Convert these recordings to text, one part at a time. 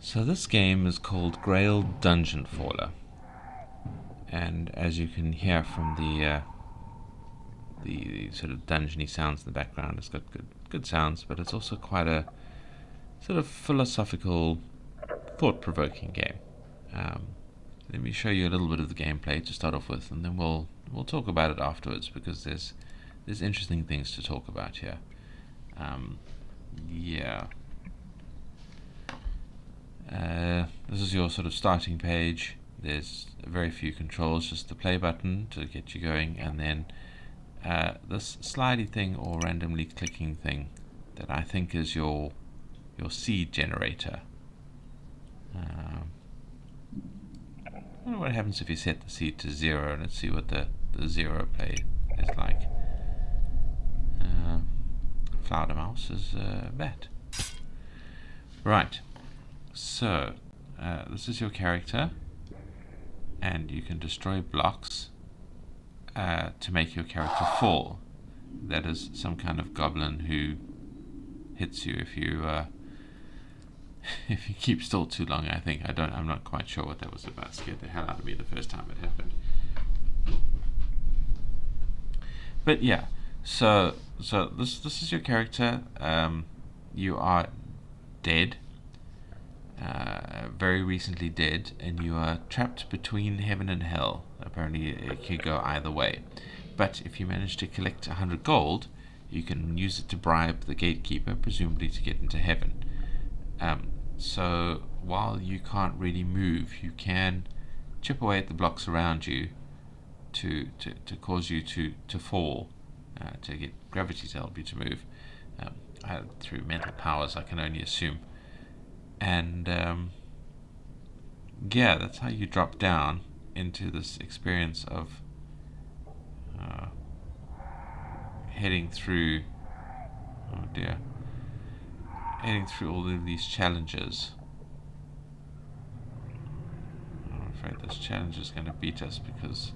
So this game is called Grail Dungeon Faller, and as you can hear from the sort of dungeony sounds in the background, it's got good sounds, but it's also quite a sort of philosophical, thought-provoking game. Um, Let me show you a little bit of the gameplay to start off with, and then we'll talk about it afterwards because there's interesting things to talk about here. Yeah. This is your sort of starting page. There's very few controls, just the play button to get you going, and then this slidey thing or randomly clicking thing that I think is your seed generator. I wonder what happens if you set the seed to 0. Let's see what the 0 play is like. Flower mouse is bat. Right. So, this is your character, and you can destroy blocks to make your character fall. That is some kind of goblin who hits you if you if you keep still too long. I think I'm not quite sure what that was about. It scared the hell out of me the first time it happened. But yeah, so this is your character. You are dead. Very recently dead, and you are trapped between heaven and hell. Apparently it could go either way, but if you manage to collect 100 gold, you can use it to bribe the gatekeeper, presumably to get into heaven. So while you can't really move, you can chip away at the blocks around you to cause you to fall, to get gravity to help you to move, through mental powers, I can only assume. And yeah, that's how you drop down into this experience of heading through all of these challenges. I'm afraid this challenge is going to beat us because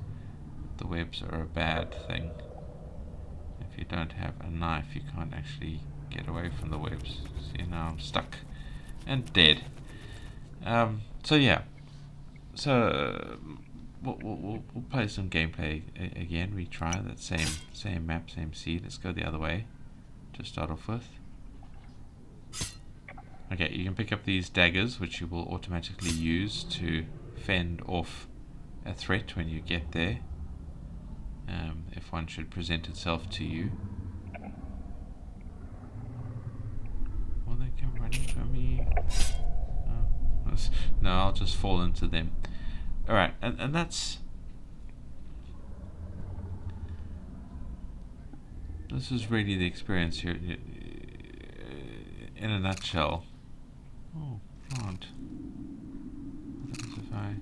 the webs are a bad thing. If you don't have a knife, you can't actually get away from the webs. See, now I'm stuck and dead. So yeah, so we'll play some gameplay again. Retry that same map, same seed. Let's go the other way to start off with. Okay, you can pick up these daggers, which you will automatically use to fend off a threat when you get there, if one should present itself to you. Will they come running for me? No, I'll just fall into them. Alright, and that's... This is really the experience here, in a nutshell. Oh, plant. What happens if I...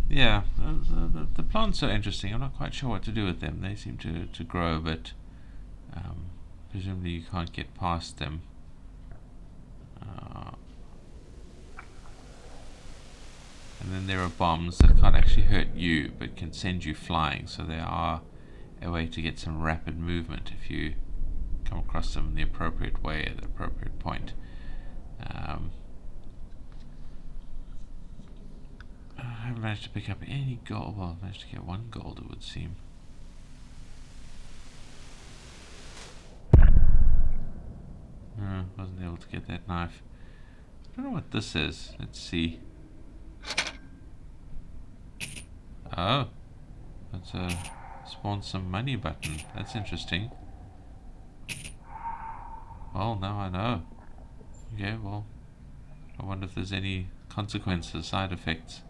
Yeah, the plants are interesting. I'm not quite sure what to do with them. They seem to grow, but presumably you can't get past them. And then there are bombs that can't actually hurt you, but can send you flying. So they are a way to get some rapid movement if you come across them in the appropriate way at the appropriate point. I haven't managed to pick up any gold. Well, I've managed to get 1 gold, it would seem. No, wasn't able to get that knife. I don't know what this is. Let's see. Oh, that's a spawn some money button. That's interesting. Well, now I know. Okay, well, I wonder if there's any consequences, side effects.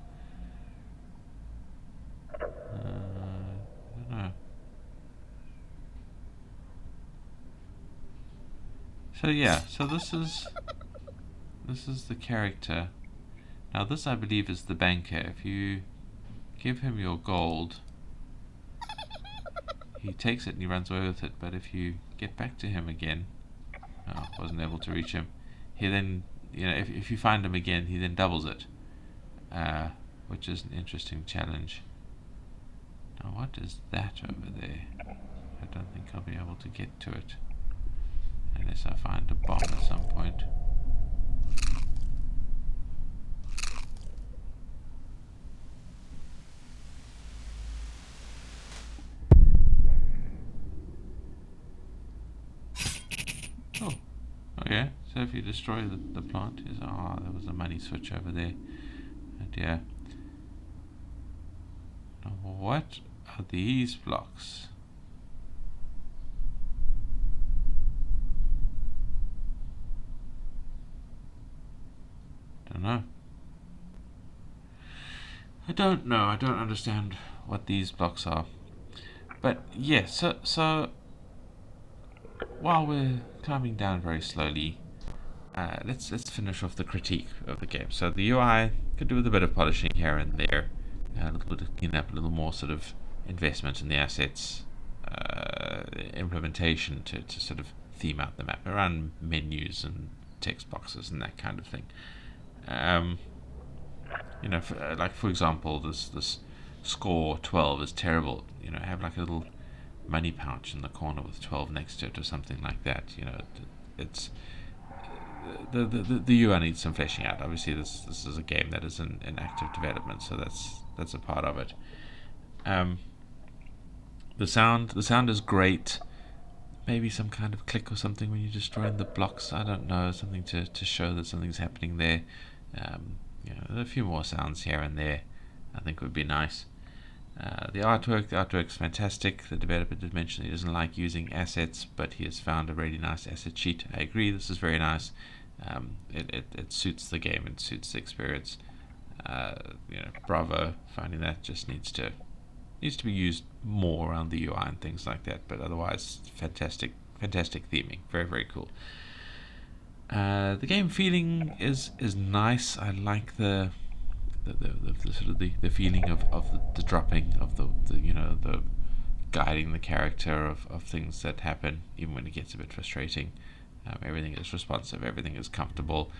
I don't know. So yeah, so this is the character. Now this, I believe, is the banker. If you give him your gold, he takes it and he runs away with it. But if you get back to him again, wasn't able to reach him. He then, if you find him again, he then doubles it, which is an interesting challenge. Now what is that over there? I don't think I'll be able to get to it unless I find a bomb at some point. Oh, okay. So if you destroy the plant, there was a money switch over there. Oh dear. Now what are these blocks? Don't know. I don't know. I don't understand what these blocks are. But yeah, so while we're climbing down very slowly, let's finish off the critique of the game. So the UI could do with a bit of polishing here and there, a little bit of clean up, a little more sort of investment in the assets, implementation to sort of theme out the map around menus and text boxes and that kind of thing. For example, this score 12 is terrible. Have like a little money pouch in the corner with 12 next to it or something like that. It's the UI needs some fleshing out. Obviously, this is a game that is in active development, so that's a part of it. The sound is great. Maybe some kind of click or something when you're destroying the blocks. I don't know, something to show that something's happening there. A few more sounds here and there, I think would be nice. The artwork's fantastic. The developer did mention he doesn't like using assets, but he has found a really nice asset sheet. I agree, this is very nice. It suits the game, it suits the experience. Bravo, finding that just needs to be used more around the UI and things like that. But otherwise, fantastic theming, very very cool. The game feeling is nice. I like the sort of the feeling of the dropping of the guiding the character of things that happen, even when it gets a bit frustrating. Everything is responsive, everything is comfortable.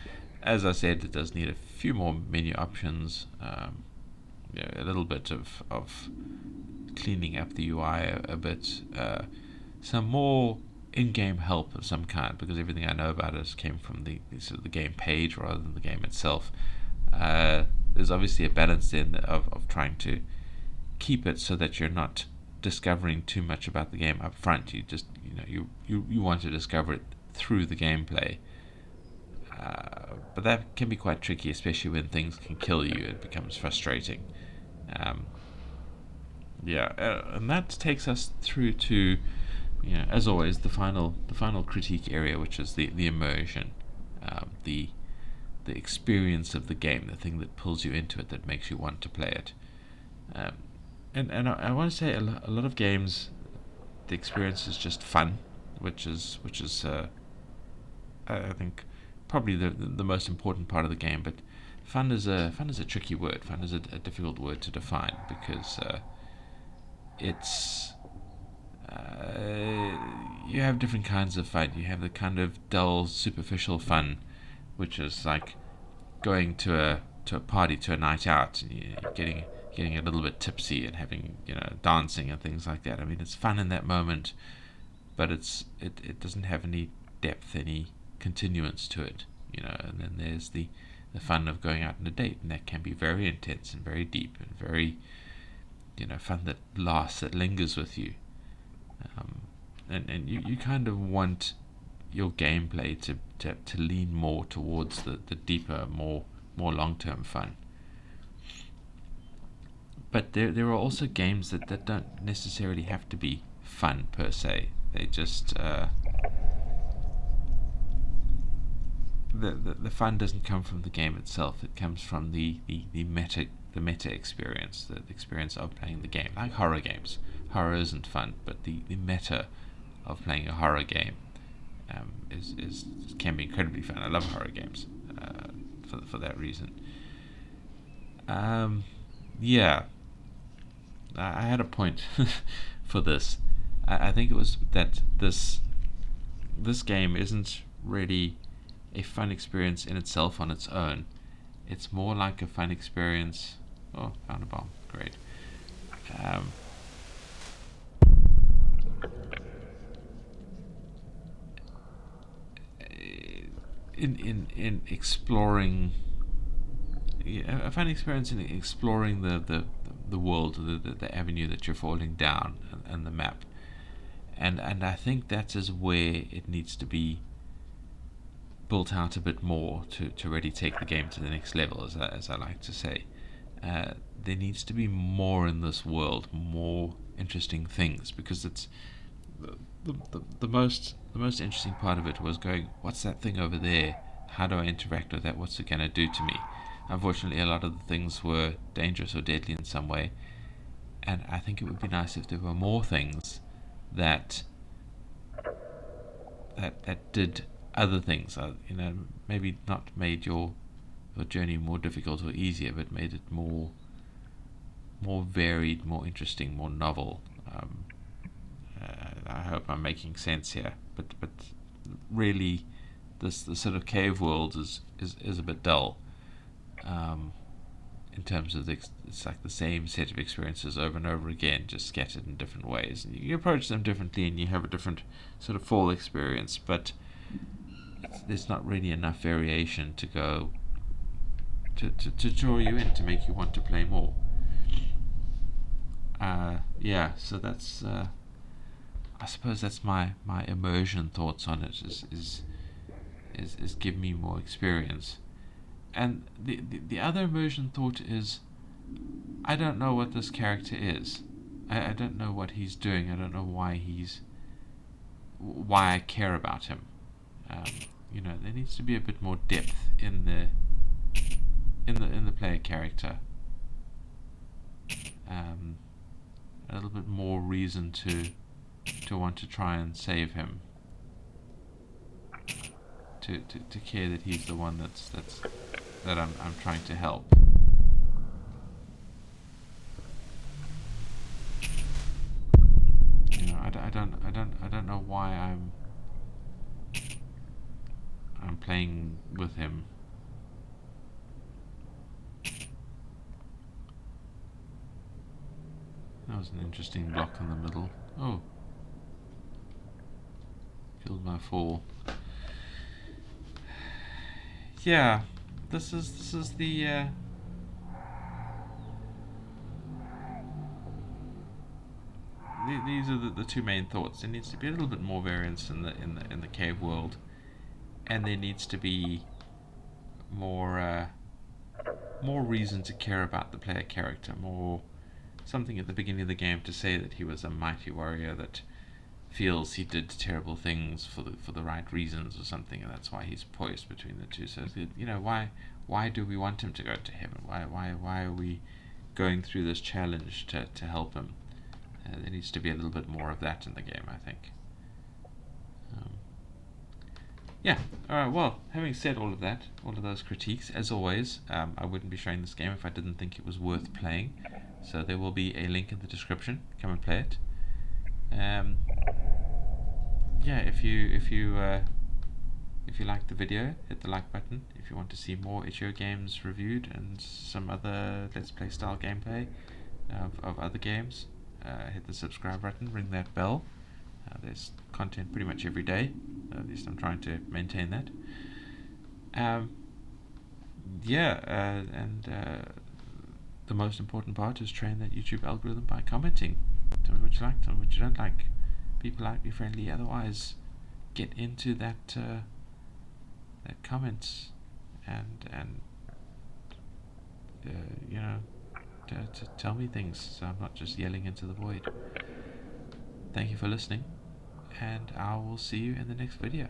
As I said, it does need a few more menu options, a little bit of cleaning up the UI a bit, some more in-game help of some kind, because everything I know about it came from the sort of the game page rather than the game itself. There's obviously a balance then of trying to keep it so that you're not discovering too much about the game up front. You just you want to discover it through the gameplay, but that can be quite tricky, especially when things can kill you. It becomes frustrating. And that takes us through to, as always, the final critique area, which is the immersion, the experience of the game, the thing that pulls you into it, that makes you want to play it. And I want to say a lot of games, the experience is just fun, which is I think probably the most important part of the game. But fun is a tricky word. Fun is a difficult word to define, because it's you have different kinds of fun. You have the kind of dull, superficial fun, which is like going to a party, to a night out, and you're getting a little bit tipsy and having dancing and things like that. I mean, it's fun in that moment, but it doesn't have any depth, any continuance to it. And then there's the fun of going out on a date, and that can be very intense and very deep and very fun that lasts, that lingers with you. And you kind of want your gameplay to lean more towards the deeper, more long-term fun. But there are also games that don't necessarily have to be fun per se. They just the fun doesn't come from the game itself. It comes from the meta experience, the experience of playing the game. Like horror games, horror isn't fun, but the meta of playing a horror game can be incredibly fun. I love horror games for that reason. I had a point for this. I think it was that this game isn't really a fun experience in itself on its own. It's more like a fun experience. Oh, found a bomb. Great. in exploring. Yeah, I find experience in exploring the world, the avenue that you're falling down, and the map, and I think that is where it needs to be built out a bit more to really take the game to the next level, as I like to say. There needs to be more in this world, more interesting things, because it's the most interesting part of it was going, what's that thing over there? How do I interact with that? What's it going to do to me? Unfortunately, a lot of the things were dangerous or deadly in some way, and I think it would be nice if there were more things that did other things. Maybe not made your journey more difficult or easier, but made it more varied, more interesting, more novel. I hope I'm making sense here, but really, the sort of cave world is a bit dull. In terms of it's like the same set of experiences over and over again, just scattered in different ways. And you approach them differently, and you have a different sort of fall experience, but there's not really enough variation to go to draw you in, to make you want to play more. Yeah, so that's I suppose that's my immersion thoughts on it. Is give me more experience. And the other immersion thought is, I don't know what this character is. I don't know what he's doing. I don't know why I care about him. There needs to be a bit more depth in the player character. A little bit more reason to want to try and save him. To care that he's the one that I'm trying to help. I don't know why I'm playing with him. That was an interesting block in the middle. Oh, killed my fall. Yeah, this is the. These are the two main thoughts. There needs to be a little bit more variance in the cave world, and there needs to be more reason to care about the player character. More something at the beginning of the game to say that he was a mighty warrior that feels he did terrible things for the right reasons or something, and that's why he's poised between the two. So why do we want him to go to heaven? Why are we going through this challenge to help him? There needs to be a little bit more of that in the game, I think. Yeah. Well, having said all of that, all of those critiques, as always, I wouldn't be showing this game if I didn't think it was worth playing. So there will be a link in the description. Come and play it. Yeah, if you liked the video, hit the like button. If you want to see more Itchio games reviewed and some other Let's Play style gameplay of other games, hit the subscribe button, ring that bell. There's content pretty much every day. At least I'm trying to maintain that. The most important part is train that YouTube algorithm by commenting. Tell me what you like, tell me what you don't like. Be polite, be friendly. Otherwise, get into that comments and to tell me things, so I'm not just yelling into the void. Thank you for listening, and I will see you in the next video.